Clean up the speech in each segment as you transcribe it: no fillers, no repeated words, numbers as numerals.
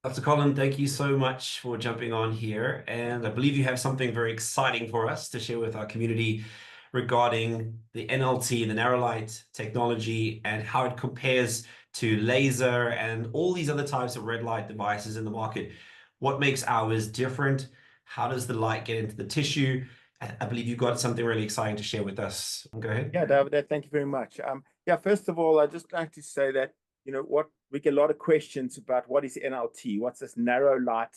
Dr. Colin, thank you so much for jumping on here. And I believe you have something very exciting for us to share with our community regarding the NLT, the narrow light technology, and how it compares to laser and all these other types of red light devices in the market. What makes ours different? How does the light get into the tissue? I believe you've got something really exciting to share with us. Go ahead. Yeah, David, thank you very much. Yeah, first of all, I'd just like to say that, what we get a lot of questions about what is NLT, what's this narrow light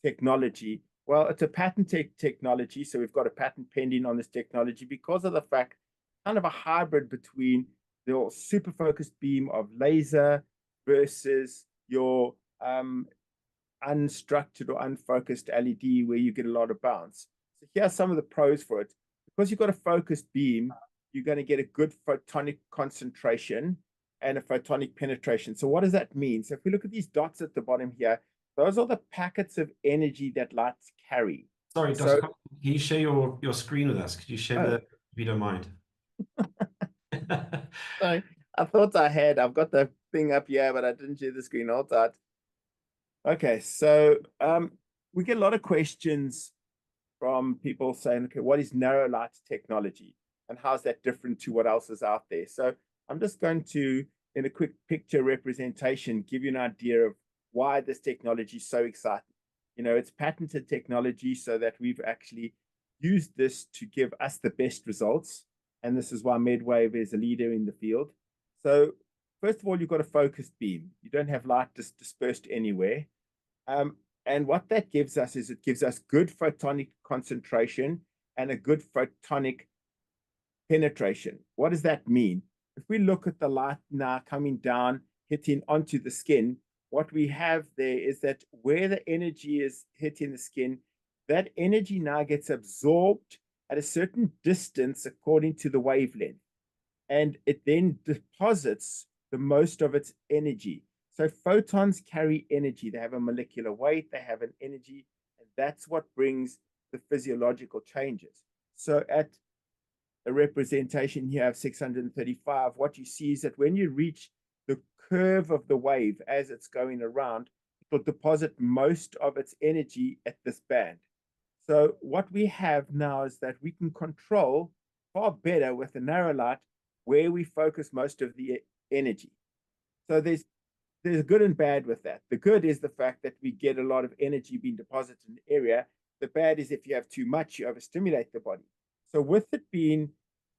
technology? Well, it's a patented technology, so we've got a patent pending on this technology because of the fact, kind of a hybrid between your super focused beam of laser versus your unstructured or unfocused LED where you get a lot of bounce. So here are some of the pros for it. Because you've got a focused beam, you're going to get a good photonic concentration and a photonic penetration. So what does that mean? So if we look at these dots at the bottom here, those are the packets of energy that lights carry. Sorry, Dr. So, Colin, can you share your screen with us? Could you share oh, if you don't mind? sorry, I thought I've got the thing up here, but I didn't share the screen. Hold that. Okay, so we get a lot of questions from people saying, okay, what is narrow light technology and how's that different to what else is out there? So I'm just going to, in a quick picture representation, give you an idea of why this technology is so exciting. It's patented technology so that we've actually used this to give us the best results. And this is why MedWave is a leader in the field. So first of all, you've got a focused beam. You don't have light dispersed anywhere. And what that gives us is it gives us good photonic concentration and a good photonic penetration. What does that mean? If we look at the light now coming down, hitting onto the skin, what we have there is that where the energy is hitting the skin, that energy now gets absorbed at a certain distance according to the wavelength. And it then deposits the most of its energy. So photons carry energy. They have a molecular weight, they have an energy, and that's what brings the physiological changes. So at a representation here of 635, what you see is that when you reach the curve of the wave as it's going around, it will deposit most of its energy at this band. So what we have now is that we can control far better with the narrow light where we focus most of the energy. So there's good and bad with that. The good is the fact that we get a lot of energy being deposited in the area. The bad is if you have too much, you overstimulate the body. So with it being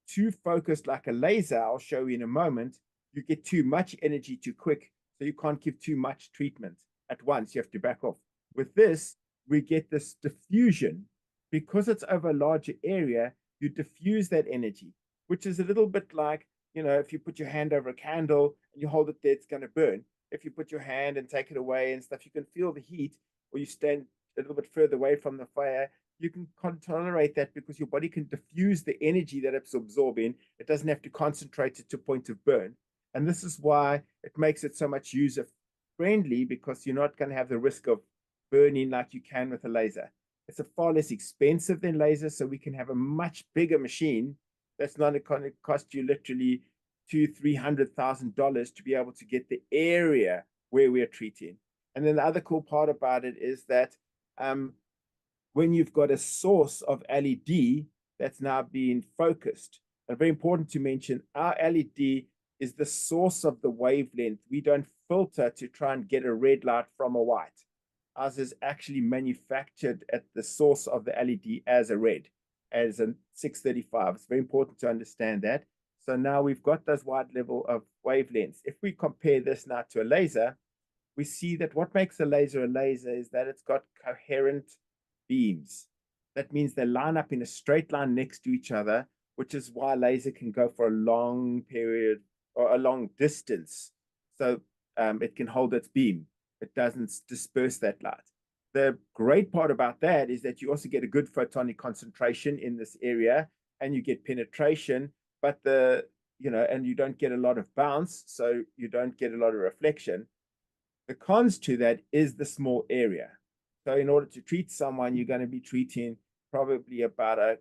too focused like a laser, I'll show you in a moment, you get too much energy too quick. So you can't give too much treatment at once. You have to back off. With this, we get this diffusion. Because it's over a larger area, you diffuse that energy, which is a little bit like, if you put your hand over a candle and you hold it there, it's going to burn. If you put your hand and take it away and stuff, you can feel the heat, or you stand a little bit further away from the fire. You can tolerate that because your body can diffuse the energy that it's absorbing. It doesn't have to concentrate it to a point of burn. And this is why it makes it so much user friendly, because you're not going to have the risk of burning like you can with a laser. It's a far less expensive than laser, so we can have a much bigger machine that's not going to cost you literally $200,000-$300,000 to be able to get the area where we're treating. And then the other cool part about it is that when you've got a source of LED that's now being focused, and very important to mention, our LED is the source of the wavelength. We don't filter to try and get a red light from a white. Ours is actually manufactured at the source of the LED as a red, as a 635. It's very important to understand that. So now we've got those wide level of wavelengths. If we compare this now to a laser, we see that what makes a laser is that it's got coherent beams. That means they line up in a straight line next to each other, which is why laser can go for a long period or a long distance. So it can hold its beam. It doesn't disperse that light. The great part about that is that you also get a good photonic concentration in this area, and you get penetration, but and you don't get a lot of bounce, so you don't get a lot of reflection. The cons to that is the small area. So in order to treat someone, you're going to be treating probably about a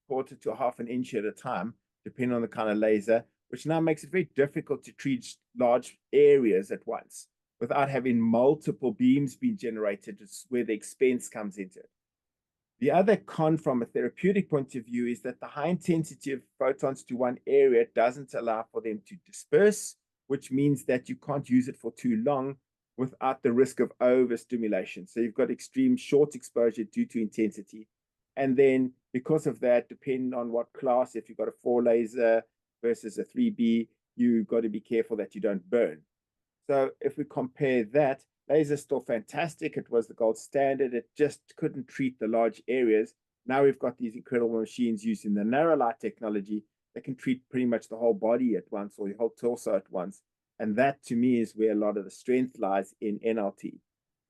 quarter to a half an inch at a time, depending on the kind of laser, which now makes it very difficult to treat large areas at once. without having multiple beams being generated. It's where the expense comes into it. The other con from a therapeutic point of view is that the high intensity of photons to one area doesn't allow for them to disperse, which means that you can't use it for too long without the risk of overstimulation. So you've got extreme short exposure due to intensity. And then because of that, depending on what class, if you've got a 4 laser versus a 3B, you've got to be careful that you don't burn. So if we compare that, laser is still fantastic. It was the gold standard. It just couldn't treat the large areas. Now we've got these incredible machines using the narrow light technology that can treat pretty much the whole body at once, or your whole torso at once. And that, to me, is where a lot of the strength lies in NLT.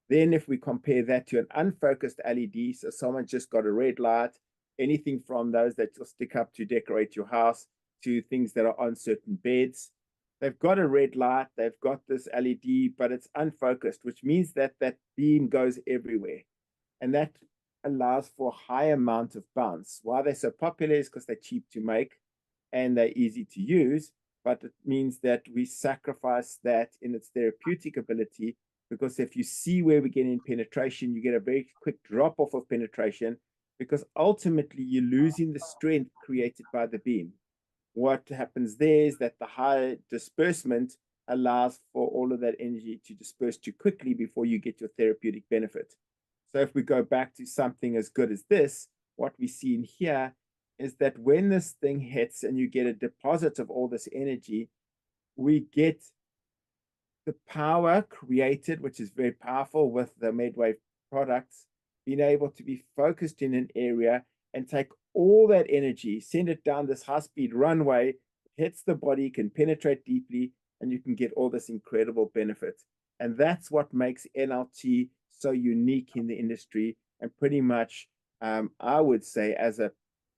Then if we compare that to an unfocused LED, so someone just got a red light, anything from those that you'll stick up to decorate your house to things that are on certain beds, they've got a red light, they've got this LED, but it's unfocused, which means that that beam goes everywhere. And that allows for a high amount of bounce. Why they're so popular is because they're cheap to make and they're easy to use, but it means that we sacrifice that in its therapeutic ability, because if you see where we get in penetration, you get a very quick drop off of penetration, because ultimately you're losing the strength created by the beam. What happens there is that the high disbursement allows for all of that energy to disperse too quickly before you get your therapeutic benefit. So if we go back to something as good as this, what we see in here is that when this thing hits and you get a deposit of all this energy, we get the power created, which is very powerful with the Medwave products, being able to be focused in an area and take all that energy, send it down this high-speed runway, hits the body, can penetrate deeply, and you can get all this incredible benefit. And that's what makes NLT so unique in the industry. And pretty much, I would say, as a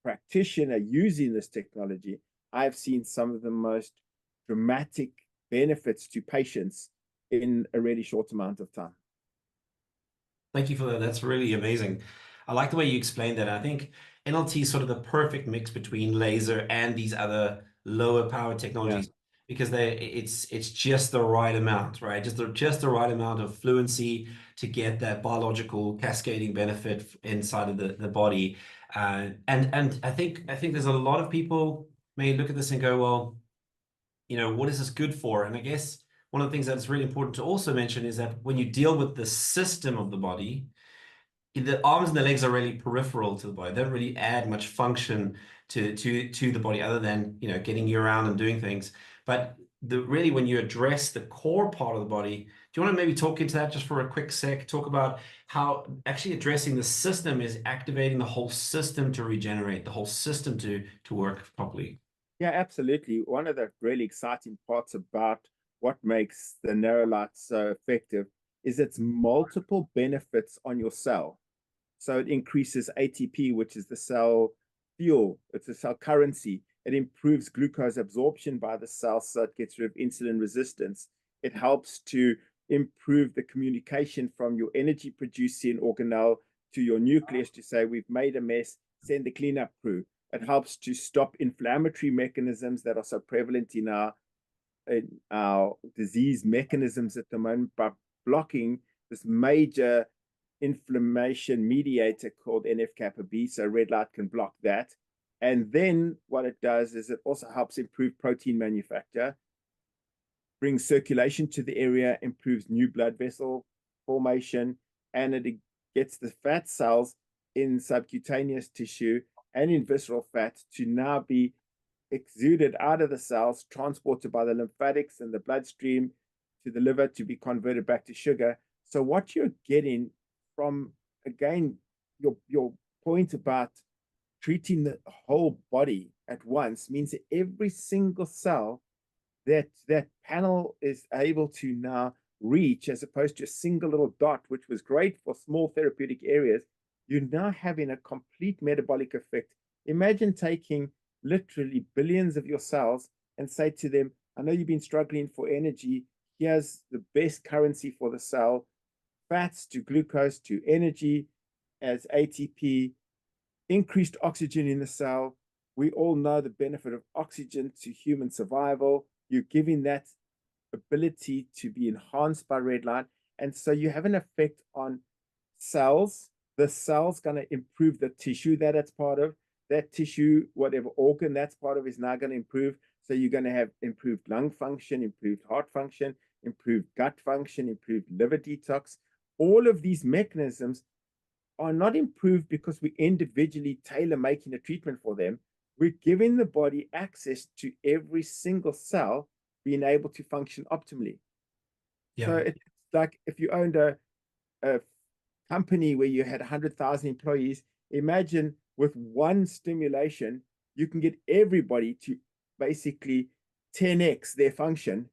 practitioner using this technology, I've seen some of the most dramatic benefits to patients in a really short amount of time. Thank you for that. That's really amazing. I like the way you explained that. I think NLT is sort of the perfect mix between laser and these other lower power technologies, because it's just the right amount, right? Just the right amount of fluency to get that biological cascading benefit inside of the body. And I think there's a lot of people may look at this and go, well, what is this good for? And I guess one of the things that's really important to also mention is that when you deal with the system of the body, the arms and the legs are really peripheral to the body. They don't really add much function to the body other than getting you around and doing things. But really, when you address the core part of the body, do you want to maybe talk into that just for a quick sec? Talk about how actually addressing the system is activating the whole system to regenerate, the whole system to work properly. Yeah, absolutely. One of the really exciting parts about what makes the narrow light so effective is its multiple benefits on your cell. So it increases ATP, which is the cell fuel. It's a cell currency. It improves glucose absorption by the cell, so it gets rid of insulin resistance. It helps to improve the communication from your energy producing organelle to your nucleus to say, we've made a mess, send the cleanup crew. It helps to stop inflammatory mechanisms that are so prevalent in our disease mechanisms at the moment by blocking this major inflammation mediator called NF-kappa B, so red light can block that. And then what it does is it also helps improve protein manufacture, brings circulation to the area, improves new blood vessel formation, and it gets the fat cells in subcutaneous tissue and in visceral fat to now be exuded out of the cells, transported by the lymphatics and the bloodstream to the liver to be converted back to sugar. So what you're getting from, again, your point about treating the whole body at once means that every single cell that panel is able to now reach, as opposed to a single little dot, which was great for small therapeutic areas, you're now having a complete metabolic effect. Imagine taking literally billions of your cells and say to them, I know you've been struggling for energy. Here's the best currency for the cell, fats to glucose to energy as ATP, increased oxygen in the cell. We all know the benefit of oxygen to human survival. You're giving that ability to be enhanced by red light. And so you have an effect on cells. The cell's going to improve the tissue that it's part of. That tissue, whatever organ that's part of, is now going to improve. So you're going to have improved lung function, improved heart function, improved gut function, improved liver detox. All of these mechanisms are not improved because we individually tailor making a treatment for them. We're giving the body access to every single cell being able to function optimally. Yeah. So it's like if you owned a company where you had 100,000 employees, imagine with one stimulation, you can get everybody to basically 10x their function.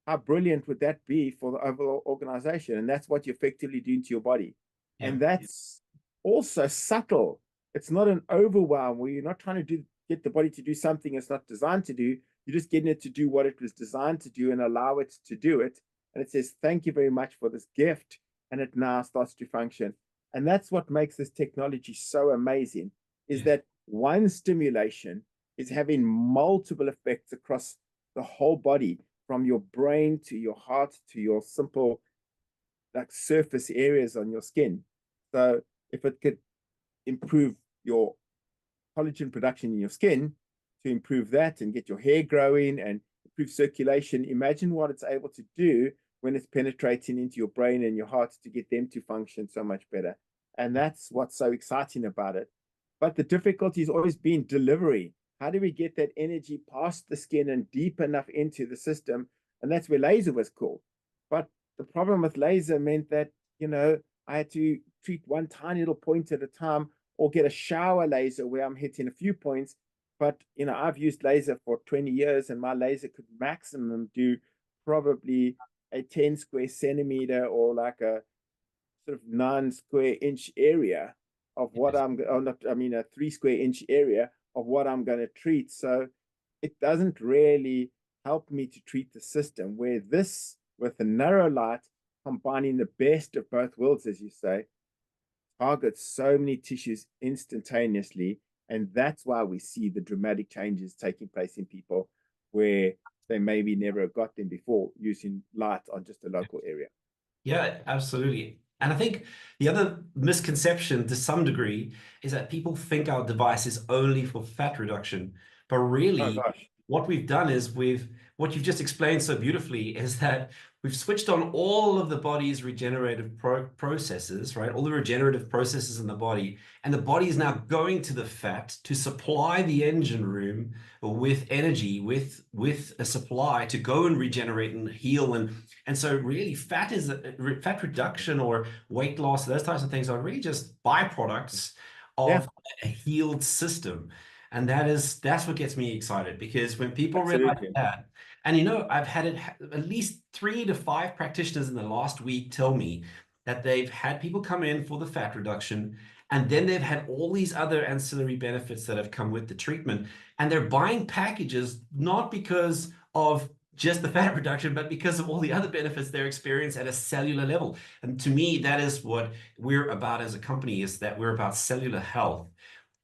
How brilliant would that be for the overall organization? And that's what you're effectively doing to your body. Yeah. And that's also subtle. It's not an overwhelm where you're not trying to get the body to do something it's not designed to do. You're just getting it to do what it was designed to do and allow it to do it. And it says, thank you very much for this gift. And it now starts to function. And that's what makes this technology so amazing, is Yes. that one stimulation is having multiple effects across the whole body, from your brain to your heart to your simple like surface areas on your skin. So if it could improve your collagen production in your skin, to improve that and get your hair growing and improve circulation, imagine what it's able to do when it's penetrating into your brain and your heart to get them to function so much better. And that's what's so exciting about it. But the difficulty has always been delivery. How do we get that energy past the skin and deep enough into the system? And that's where laser was cool. But the problem with laser meant that, I had to treat one tiny little point at a time, or get a shower laser where I'm hitting a few points. But, I've used laser for 20 years, and my laser could maximum do probably a 10 square centimeter, or like a sort of 9 square inch area of what Yes. a 3 square inch area of what I'm going to treat. So it doesn't really help me to treat the system, where this, with the narrow light, combining the best of both worlds, as you say, targets so many tissues instantaneously. And that's why we see the dramatic changes taking place in people where they maybe never got them before, using light on just a local area. Yeah, absolutely. And I think the other misconception to some degree is that people think our device is only for fat reduction. But Oh really, gosh. what we've done is what you've just explained so beautifully is that we've switched on all of the body's regenerative processes, right? All the regenerative processes in the body. And the body is now going to the fat to supply the engine room with energy, with a supply to go and regenerate and heal. And so really fat reduction or weight loss, those types of things are really just byproducts Yeah, of a healed system. And that's what gets me excited, because when people realize absolutely. that, and I've had at least 3 to 5 practitioners in the last week tell me that they've had people come in for the fat reduction, and then they've had all these other ancillary benefits that have come with the treatment. And they're buying packages not because of just the fat reduction, but because of all the other benefits they're experiencing at a cellular level. And to me, that is what we're about as a company, is that we're about cellular health.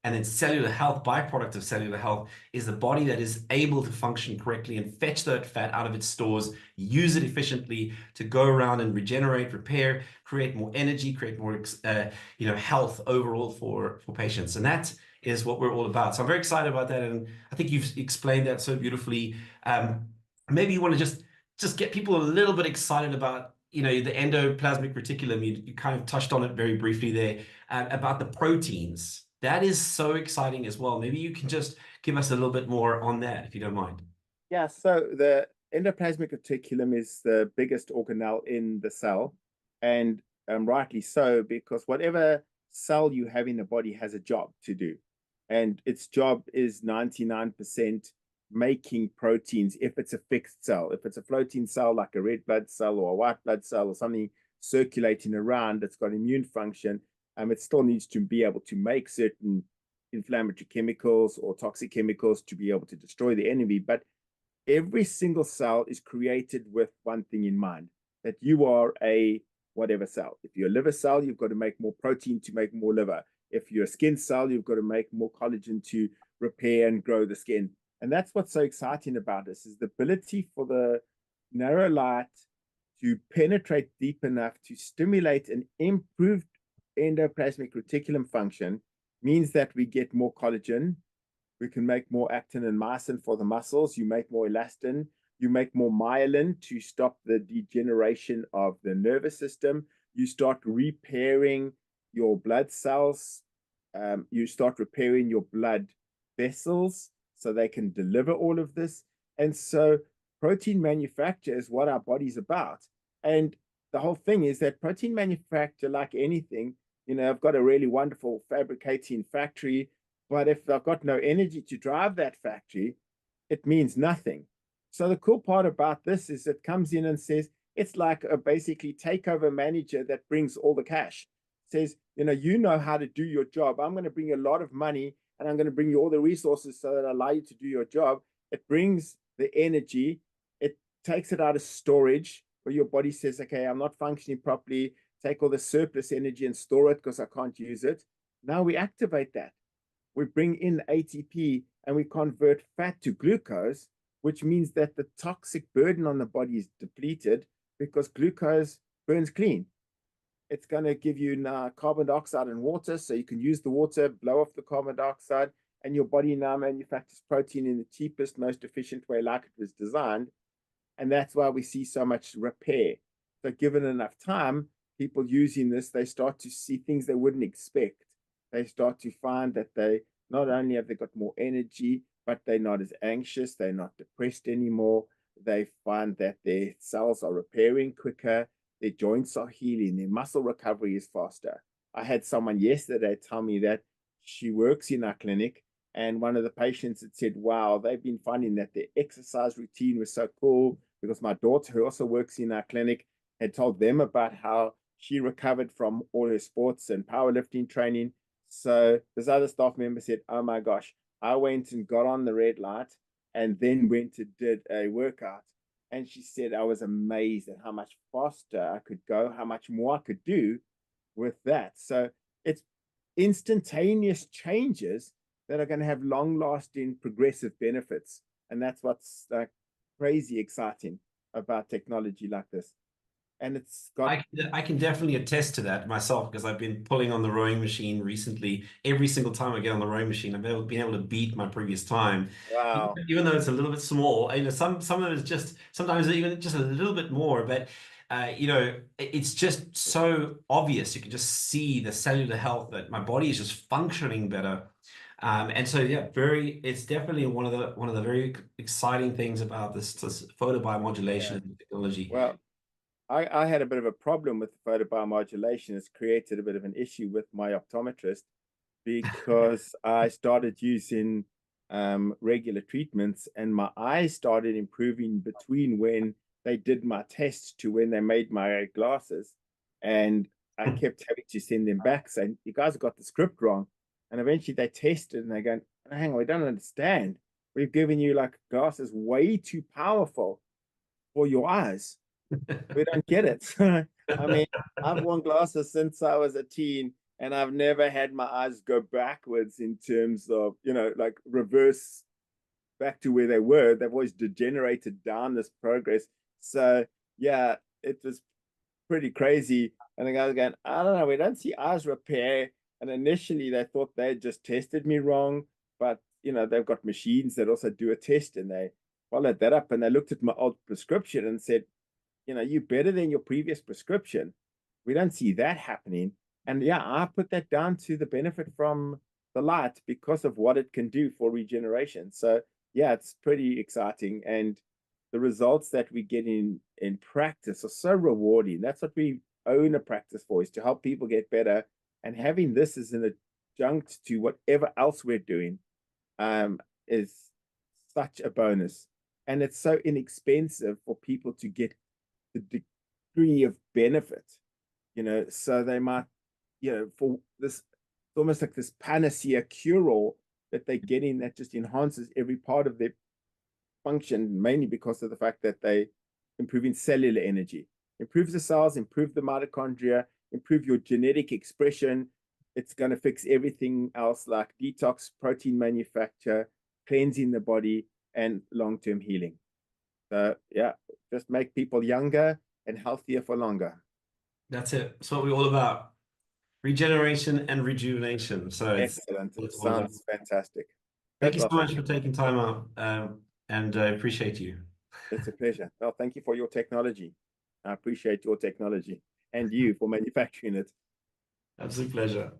And then cellular health, byproduct of cellular health, is the body that is able to function correctly and fetch that fat out of its stores, use it efficiently to go around and regenerate, repair, create more energy, create more health overall for patients. And that is what we're all about. So I'm very excited about that. And I think you've explained that so beautifully. Maybe you want to just get people a little bit excited about the endoplasmic reticulum. You kind of touched on it very briefly there, about the proteins. That is so exciting as well. Maybe you can just give us a little bit more on that, if you don't mind. Yeah, so the endoplasmic reticulum is the biggest organelle in the cell, and rightly so, because whatever cell you have in the body has a job to do, and its job is 99% making proteins if it's a fixed cell. If it's a floating cell like a red blood cell or a white blood cell or something circulating around that's got immune function, it still needs to be able to make certain inflammatory chemicals or toxic chemicals to be able to destroy the enemy. But every single cell is created with one thing in mind, that you are a whatever cell. If you're a liver cell, you've got to make more protein to make more liver. If you're a skin cell, you've got to make more collagen to repair and grow the skin. And that's what's so exciting about this, is the ability for the narrow light to penetrate deep enough to stimulate an improved endoplasmic reticulum function means that we get more collagen. We can make more actin and myosin for the muscles. You make more elastin. You make more myelin to stop the degeneration of the nervous system. You start repairing your blood cells. You start repairing your blood vessels so they can deliver all of this. And so protein manufacture is what our body's about. And the whole thing is that protein manufacture, like anything, I've got a really wonderful fabricating factory, but if I've got no energy to drive that factory, it means nothing. So the cool part about this is it comes in and says, it's like a basically takeover manager that brings all the cash. Says, you know how to do your job. I'm going to bring you a lot of money and I'm going to bring you all the resources so that allow you to do your job. It brings the energy. It takes it out of storage where your body says, okay, I'm not functioning properly. Take all the surplus energy and store it because I can't use it. Now we activate that. We bring in ATP and we convert fat to glucose, which means that the toxic burden on the body is depleted because glucose burns clean. It's going to give you now carbon dioxide and water, so you can use the water, blow off the carbon dioxide, and your body now manufactures protein in the cheapest, most efficient way like it was designed. And that's why we see so much repair. So given enough time, people using this, they start to see things they wouldn't expect. They start to find that they not only have they got more energy, but they're not as anxious, they're not depressed anymore. They find that their cells are repairing quicker, their joints are healing, their muscle recovery is faster. I had someone yesterday tell me that she works in our clinic, and one of the patients had said, wow, they've been finding that their exercise routine was so cool because my daughter, who also works in our clinic, had told them about how she recovered from all her sports and powerlifting training. So this other staff member said, oh my gosh, I went and got on the red light and then went and did a workout. And she said, I was amazed at how much faster I could go, how much more I could do with that. So it's instantaneous changes that are going to have long lasting progressive benefits. And that's what's crazy exciting about technology like this. And it's got, I can definitely attest to that myself because I've been pulling on the rowing machine recently. Every single time I get on the rowing machine, I've been able to beat my previous time, wow. even though it's a little bit small. Some of it is just sometimes even just a little bit more, but it's just so obvious. You can just see the cellular health that my body is just functioning better. And so yeah, it's definitely one of the very exciting things about this photobiomodulation Yeah. and technology. Well, I had a bit of a problem with the photobiomodulation. It's created a bit of an issue with my optometrist because I started using regular treatments and my eyes started improving between when they did my test to when they made my glasses. And I kept having to send them back saying, you guys got the script wrong. And eventually they tested and they go, hang on, we don't understand. We've given you like glasses way too powerful for your eyes. We don't get it. I mean, I've worn glasses since I was a teen, and I've never had my eyes go backwards in terms of, like reverse back to where they were. They've always degenerated down this progress. So, yeah, it was pretty crazy. And the guy was going, I don't know, we don't see eyes repair. And initially they thought they had just tested me wrong, but they've got machines that also do a test and they followed that up and they looked at my old prescription and said, you're better than your previous prescription. We don't see that happening. And yeah, I put that down to the benefit from the light because of what it can do for regeneration. So yeah, it's pretty exciting. And the results that we get in practice are so rewarding. That's what we own a practice for, is to help people get better. And having this as an adjunct to whatever else we're doing is such a bonus. And it's so inexpensive for people to get the degree of benefit, so they might, for this, it's almost like this panacea cure-all that they're getting that just enhances every part of their function, mainly because of the fact that they improving cellular energy, improves the cells, improve the mitochondria, improve your genetic expression. It's going to fix everything else like detox, protein manufacture, cleansing the body, and long-term healing. So yeah, just make people younger and healthier for longer. That's it. That's what we're all about. Regeneration and rejuvenation. So it's Excellent. what it's all about. Sounds fantastic. Thank Good. you so Well, much for taking time out, and I appreciate you. it's a pleasure. Well, thank you for your technology. I appreciate your technology and you for manufacturing it. Absolute pleasure.